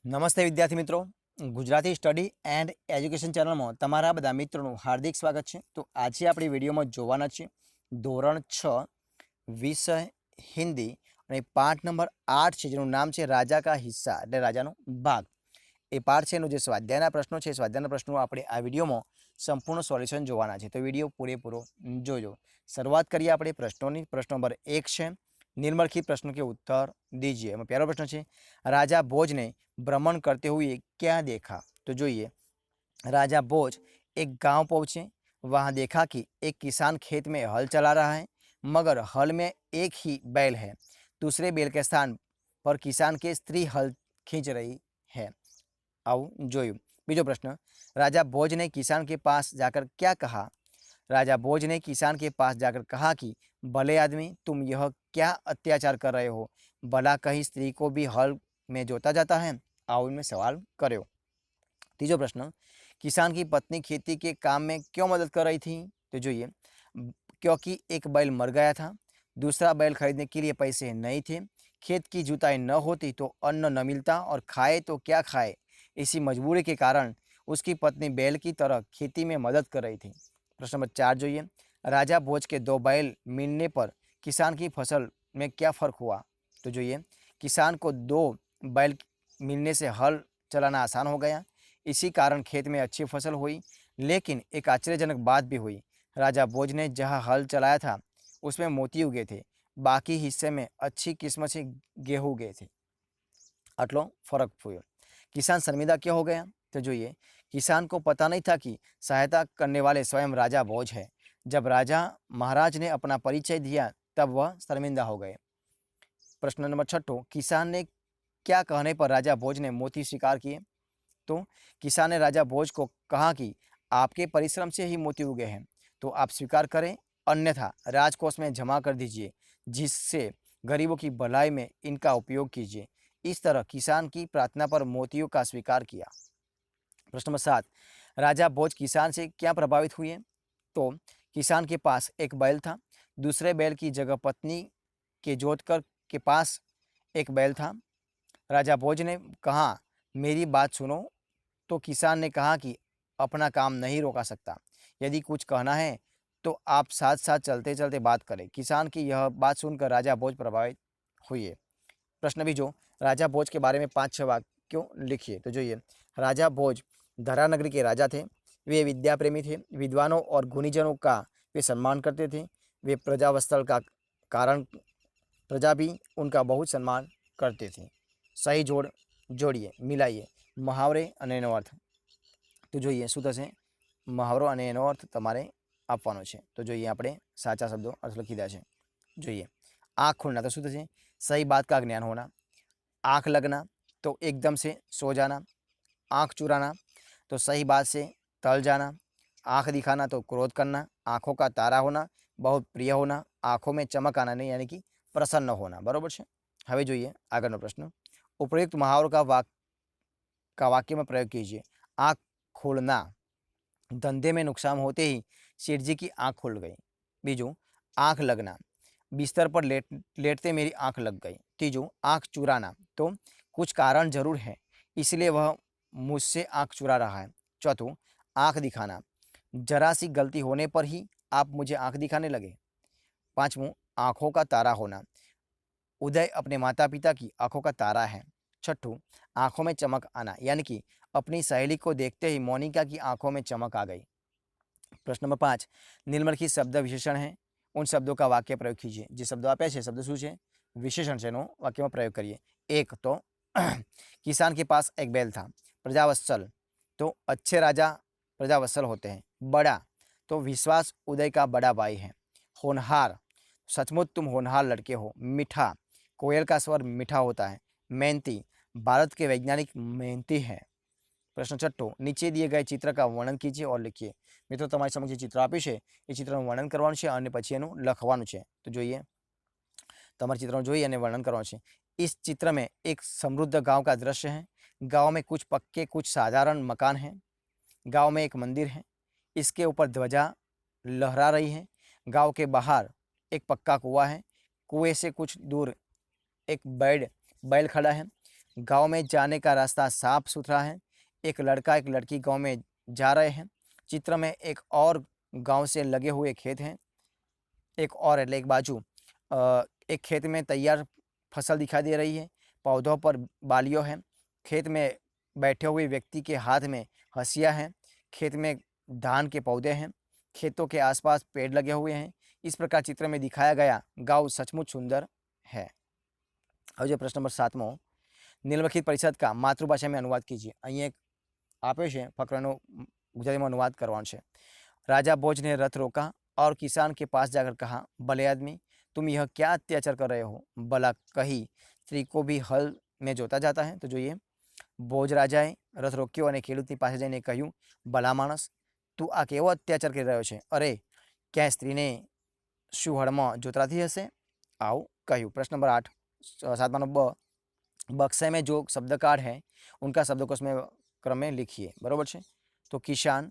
નમસ્તે વિદ્યાર્થી મિત્રો, ગુજરાતી સ્ટડી એન્ડ એજ્યુકેશન ચેનલમાં તમારા બધા મિત્રોનું હાર્દિક સ્વાગત છે. તો આજે આપણી વિડીયોમાં જોવાના છે ધોરણ 6 વિષય હિન્દી અને પાઠ નંબર 8 છે, જેનું નામ છે રાજા કા હિસ્સા એટલે રાજાનો ભાગ. એ પાઠ છે એનું જે સ્વાધ્યાયના પ્રશ્નો છે, સ્વાધ્યાયના પ્રશ્નો આપણે આ વિડીયોમાં સંપૂર્ણ સોલ્યુશન જોવાના છે. તો વિડીયો પૂરેપૂરો જોજો. શરૂઆત કરીએ આપણે પ્રશ્નોની. પ્રશ્ન નંબર 1 છે, निम्नलिखित प्रश्नों के उत्तर दीजिए. पहला प्रश्न है, राजा भोज ने भ्रमण करते हुए क्या देखा? तो જોઈએ, राजा भोज एक गांव पहुंचे. वहां देखा कि एक किसान खेत में हल चला रहा है, मगर हल में एक ही बैल है. दूसरे बैल के स्थान पर किसान की स्त्री हल खींच रही है. આવું જોયું. બીજો પ્રશ્ન, राजा भोज ने किसान के पास जाकर क्या कहा? राजा भोज ने किसान के पास जाकर कहा कि भले आदमी, तुम यह क्या अत्याचार कर रहे हो? भला कहीं स्त्री को भी हल में जोता जाता है? आओ इनमें सवाल करो. तीजो प्रश्न, किसान की पत्नी खेती के काम में क्यों मदद कर रही थी? तो જોઈએ, क्योंकि एक बैल मर गया था, दूसरा बैल खरीदने के लिए पैसे नहीं थे, खेत की जुताई न होती तो अन्न न मिलता और खाए तो क्या खाए, इसी मजबूरी के कारण उसकी पत्नी बैल की तरह खेती में मदद कर रही थी. प्रश्न नंबर 4 જોઈએ, राजा भोज के 2 बैल मिलने पर किसान की फसल में क्या फ़र्क हुआ? तो જોઈએ, किसान को 2 बैल मिलने से हल चलाना आसान हो गया. इसी कारण खेत में अच्छी फसल हुई. लेकिन एक आश्चर्यजनक बात भी हुई. राजा भोज ने जहाँ हल चलाया था उसमें मोती उगे थे, बाकी हिस्से में अच्छी किस्म से गेहूँ उगे थे. आटलो फर्क हुआ. किसान शर्मिंदा क्यों हो गया? तो જોઈએ, किसान को पता नहीं था कि सहायता करने वाले स्वयं राजा भोज है. जब राजा महाराज ने अपना परिचय दिया तब वह शर्मिंदा हो गए. प्रश्न नंबर 6, किसान ने क्या कहने पर राजा भोज ने मोती स्वीकार किए? तो किसान ने राजा भोज को कहा कि आपके परिश्रम से ही मोती उगे हैं, तो आप स्वीकार करें, अन्यथा राजकोष में जमा कर दीजिए, जिससे गरीबों की भलाई में इनका उपयोग कीजिए. इस तरह किसान की प्रार्थना पर मोतियों का स्वीकार किया. प्रश्न नंबर 7, राजा भोज किसान से क्या प्रभावित हुए? तो किसान के पास एक बैल था, दूसरे बैल की जगह पत्नी के जोतकर के पास एक बैल था. राजा भोज ने कहा, मेरी बात सुनो. तो किसान ने कहा कि अपना काम नहीं रोका सकता, यदि कुछ कहना है तो आप साथ साथ चलते चलते बात करें. किसान की यह बात सुनकर राजा भोज प्रभावित हुए. प्रश्न भी जो, राजा भोज के बारे में 5-6 वाक्यों लिखिए. तो જોઈએ, राजा भोज धरा नगरी के राजा थे. वे विद्या प्रेमी थे, विद्वानों और गुणीजनों का वे सम्मान करते थे. वे प्रजावत्सल का कारण प्रजा भी उनका बहुत सम्मान करते थे. સહી જોડ જોડીએ, મિલાઈએ મહાવરે અને એનો અર્થ. તો જોઈએ શું થશે, મહાવરો અને એનો અર્થ તમારે આપવાનો છે. તો જોઈએ આપણે સાચા શબ્દો અર્થ લખી દીધા છે. જોઈએ, आँख खोलना तो શું થશે, सही बात का ज्ञान होना. आँख लगना तो एकदम से सो जाना. आँख चुराना तो सही बात से टल जाना. आँख दिखाना तो क्रोध करना. आँखों का तारा होना, बहुत प्रिय होना. आँखों में चमक आना नहीं, यानी कि प्रसन्न होना. बराबर है. હવે જોઈએ આગળનો પ્રશ્ન. उपयुक्त मुहावरों का वाक्य में प्रयोग कीजिए. आँख खोलना, धंधे में नुकसान होते ही सेठ जी की आँख खुल गई. बीजू, आँख लगना, बिस्तर पर लेटते मेरी आँख लग गई. तीजू, आँख चुराना, तो कुछ कारण जरूर है इसलिए वह मुझसे आँख चुरा रहा है. चौथू, आँख दिखाना, जरा सी गलती होने पर ही आप मुझे आँख दिखाने लगे. पांचवूं, आँखों का तारा होना, उदय अपने माता पिता की आंखों का तारा है. छठू, आंखों में चमक आना, यानी कि अपनी सहेली को देखते ही मोनिका की आंखों में चमक आ गई. प्रश्न नंबर 5, निम्नलिखित शब्द विशेषण है, उन शब्दों का वाक्य प्रयोग कीजिए. જે શબ્દો આપ્યા છે શબ્દ શું છે, વિશેષણ છે, એનો વાક્યમાં પ્રયોગ કરીએ. એક તો किसान के पास एक बैल था. प्रजावत्सल तो अच्छे राजा प्रजावत्सल होते हैं. बड़ा तो विश्वास उदय का बड़ा भाई है. होनहार, सचमुच तुम होनहार लड़के हो. मीठा, कोयल का स्वर मीठा होता है. मेहनती, भारत के वैज्ञानिक मेहनती हैं. प्रश्न 6, नीचे दिए गए चित्र का वर्णन कीजिए और लिखिए. मित्रों, તમારી સમક્ષ જે ચિત્ર આપ્યું છે એ ચિત્રનું વર્ણન કરવાનું છે અને પછી એનું લખવાનું છે. તો જોઈએ, તમારે ચિત્રને જોઈ અને વર્ણન કરવાનું છે. इस चित्र में एक समृद्ध गांव का दृश्य है. गांव में कुछ पक्के कुछ साधारण मकान हैं. गांव में एक मंदिर है, इसके ऊपर ध्वजा लहरा रही है. गांव के बाहर एक पक्का कुआं है. कुएं से कुछ दूर एक बैल खड़ा है. गांव में जाने का रास्ता साफ सुथरा है। एक लड़का एक लड़की गांव में जा रहे हैं। चित्र में एक और गांव से लगे हुए खेत हैं। एक और એટલે एक बाजू एक खेत में तैयार फसल दिखाई दे रही है। पौधों पर बालियों हैं। खेत में बैठे हुए व्यक्ति के हाथ में हंसिया है। खेत में धान के पौधे हैं। खेतों के आसपास पेड़ लगे हुए हैं। इस प्रकार चित्र में दिखाया गया गांव सचमुच सुंदर है। હવે જે પ્રશ્ન નંબર 7મો, નિમ્નલિખિત પરિષદ કા માતૃભાષા में अनुवाद कीजिए। અહીં એક આપે છે ફકરાનો ગુજરાતીમાં अनुवाद કરવાનો છે। राजा भोज ने रथ रोका और किसान के पास जाकर कहा, भले आदमी तुम यह क्या अत्याचार कर रहे हो? भला कही स्त्री को भी हल में जोता जाता है? तो जो ये ભોજ રાજાએ રથ રોક્યો અને ખેડૂતની પાસે જઈને કહ્યું, ભલા માણસ તું આ કેવો અત્યાચાર કરી રહ્યો છે? અરે ક્યાંય સ્ત્રીને શું હળમાં જોતરાતી હશે? આવું કહ્યું। પ્રશ્ન નંબર 8 7માનો બ, बक्से में जो शब्द कार्ड है उनका शब्दकोश में क्रम में लिखिए। बराबर है। तो किसान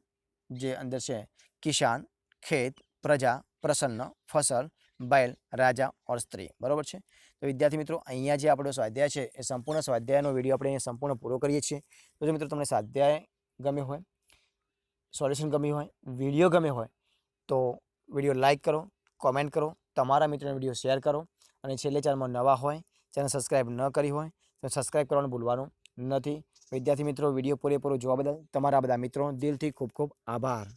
जे अंदर से किसान, खेत, प्रजा, प्रसन्न, फसल, बैल, राजा और स्त्री। बराबर है। तो विद्यार्थी मित्रों अहींया जे आपणो स्वाध्याय है ए संपूर्ण स्वाध्यायनो विडियो આપણે संपूर्ण पूरो करीए छीए। तो जो मित्रों તમને स्वाध्याय गम्यो હોય, સોલ્યુશન ગમ્યું હોય, વિડીયો ગમ્યો હોય તો વિડીયો લાઇક કરો, કોમેન્ટ કરો, તમારા મિત્રોને વિડીયો શેર કરો અને છેલ્લે ચેનલમાં નવા હોય, ચેનલ સબસ્ક્રાઈબ ન કરી હોય તો સબસ્ક્રાઈબ કરવાનું ભૂલવાનું નથી। વિદ્યાર્થી મિત્રો વિડીયો પૂરેપૂરો જોવા બદલ તમારા બધા મિત્રો દિલથી ખૂબ ખૂબ આભાર।